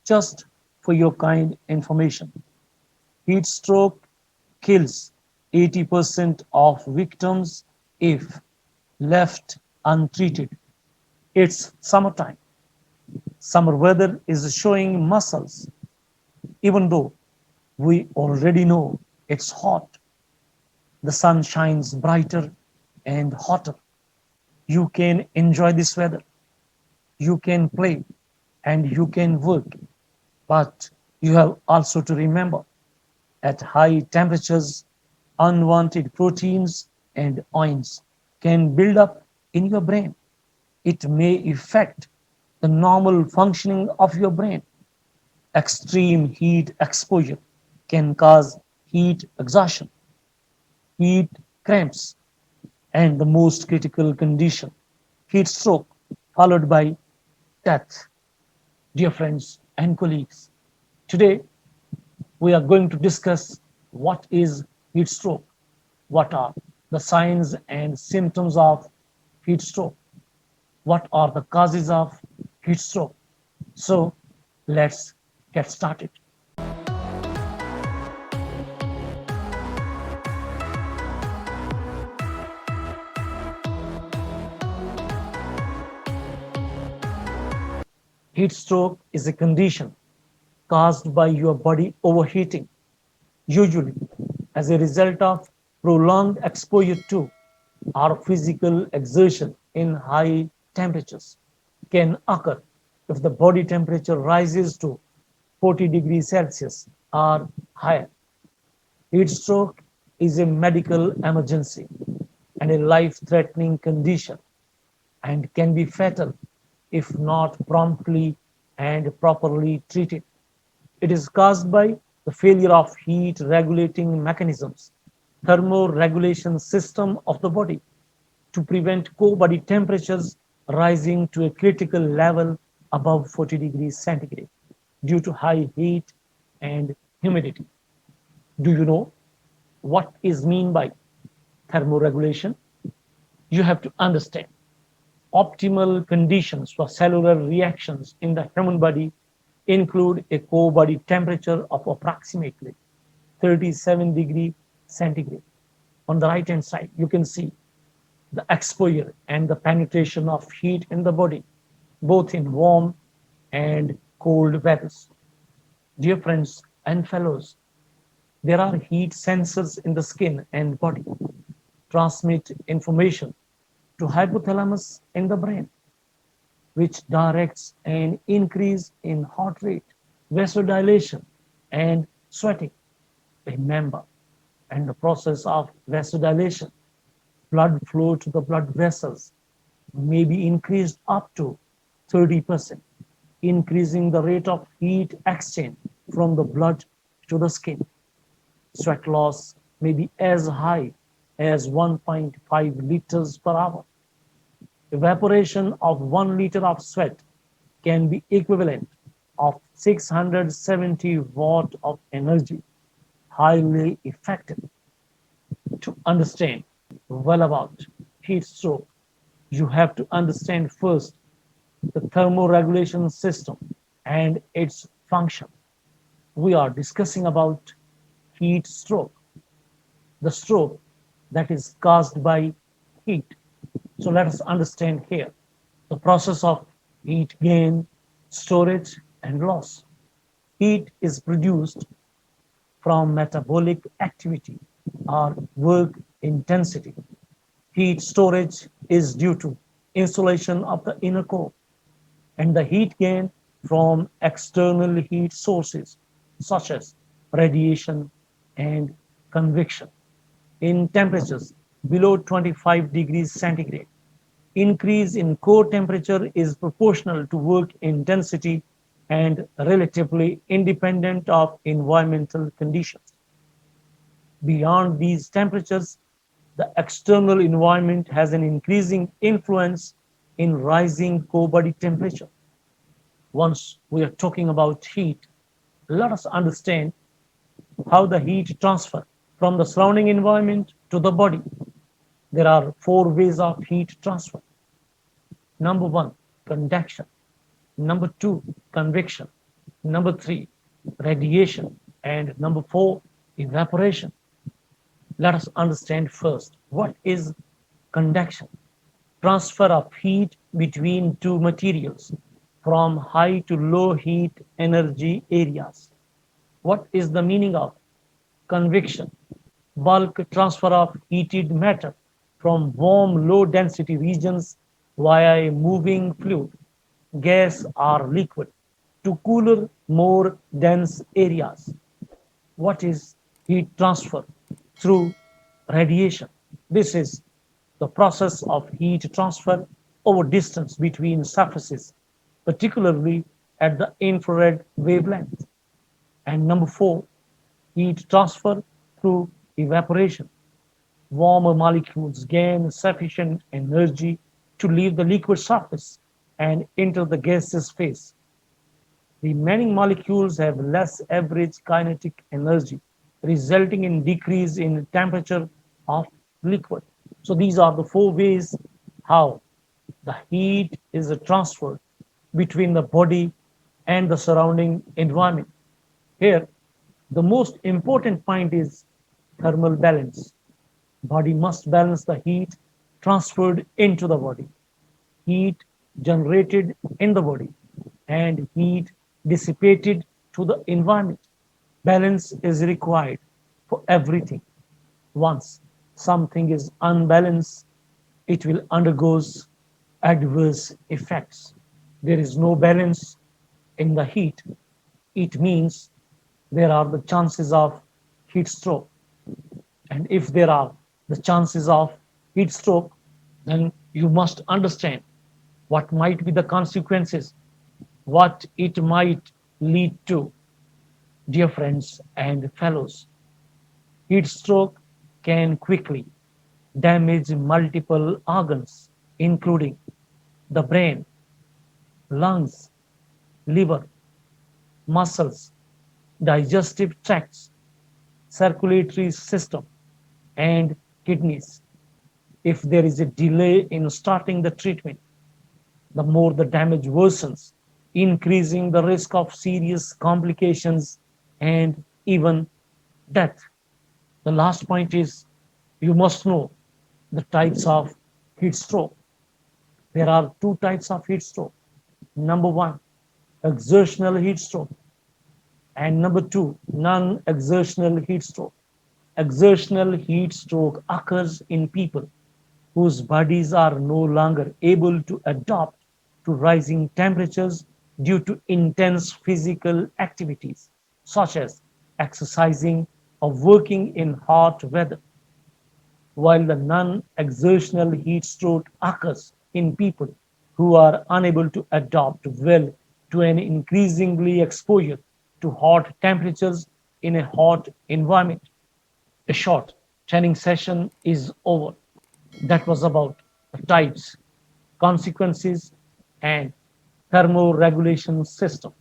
Just for your kind information, heat stroke kills 80% of victims if left untreated. It's summertime. Summer weather is showing muscles, even though we already know it's hot. The sun shines brighter and hotter. You can enjoy this weather. You can play and you can work. But you have also to remember at high temperatures, unwanted proteins and ions can build up in your brain. It may affect the normal functioning of your brain. Extreme heat exposure can cause heat exhaustion, heat cramps, and the most critical condition, heat stroke, followed by death. Dear friends and colleagues, today we are going to discuss what is heat stroke, what are the signs and symptoms of heat stroke, what are the causes of heat stroke. So let's get started. Heat stroke is a condition caused by your body overheating, usually as a result of prolonged exposure to or physical exertion in high temperatures. Can occur if the body temperature rises to 40 degrees Celsius or higher. Heat stroke is a medical emergency and a life threatening condition and can be fatal if not promptly and properly treated. It is caused by the failure of heat regulating mechanisms, thermoregulation system of the body to prevent core body temperatures rising to a critical level above 40 degrees centigrade due to high heat and humidity. Do you know what is mean by thermoregulation? You have to understand optimal conditions for cellular reactions in the human body include a core body temperature of approximately 37 degree centigrade. On the right hand side, you can see the exposure and the penetration of heat in the body, both in warm and cold weathers. Dear friends and fellows, there are heat sensors in the skin and body, transmit information to hypothalamus in the brain, which directs an increase in heart rate, vasodilation, and sweating. Remember, and the process of vasodilation, blood flow to the blood vessels may be increased up to 30%, increasing the rate of heat exchange from the blood to the skin. Sweat loss may be as high as 1.5 liters per hour. Evaporation of 1 liter of sweat can be equivalent of 670 watt of energy, highly effective. To understand well about heat stroke, you have to understand first the thermoregulation system and its function. We are discussing about heat stroke, the stroke that is caused by heat. So let us understand here the process of heat gain, storage, and loss. Heat is produced from metabolic activity or work intensity. Heat storage is due to insulation of the inner core, and the heat gain from external heat sources such as radiation and convection. In temperatures below 25 degrees centigrade, increase in core temperature is proportional to work intensity and relatively independent of environmental conditions. Beyond these temperatures, the external environment has an increasing influence in rising core body temperature. Once we are talking about heat, let us understand how the heat transfer from the surrounding environment to the body. There are four ways of heat transfer. Number one, conduction. Number two, convection. Number three, radiation. And number four, evaporation. Let us understand first what is conduction. Transfer of heat between two materials from high to low heat energy areas. What is the meaning of convection? Bulk transfer of heated matter from warm low density regions via a moving fluid, gas or liquid, to cooler more dense areas. What is heat transfer? Through radiation. This is the process of heat transfer over distance between surfaces, particularly at the infrared wavelength. And number four, heat transfer through evaporation. Warmer molecules gain sufficient energy to leave the liquid surface and enter the gaseous phase. Remaining molecules have less average kinetic energy, resulting in decrease in temperature of liquid. So these are the four ways how the heat is transferred between the body and the surrounding environment. Here, the most important point is thermal balance. Body must balance the heat transferred into the body, heat generated in the body, and heat dissipated to the environment. Balance is required for everything. Once something is unbalanced, it will undergo adverse effects. There is no balance in the heat. It means there are the chances of heat stroke. And if there are the chances of heat stroke, then you must understand what might be the consequences, what it might lead to. Dear friends and fellows, heat stroke can quickly damage multiple organs, including the brain, lungs, liver, muscles, digestive tracts, circulatory system, and kidneys. If there is a delay in starting the treatment, the more the damage worsens, increasing the risk of serious complications and even death. The last point is you must know the types of heat stroke. There are two types of heat stroke. Number one, exertional heat stroke, and number two, non exertional heat stroke. Exertional heat stroke occurs in people whose bodies are no longer able to adapt to rising temperatures due to intense physical activities, such as exercising or working in hot weather, while the non exertional heat stroke occurs in people who are unable to adapt well to an increasingly exposure to hot temperatures in a hot environment. A short training session is over. That was about the types, consequences, and thermoregulation system.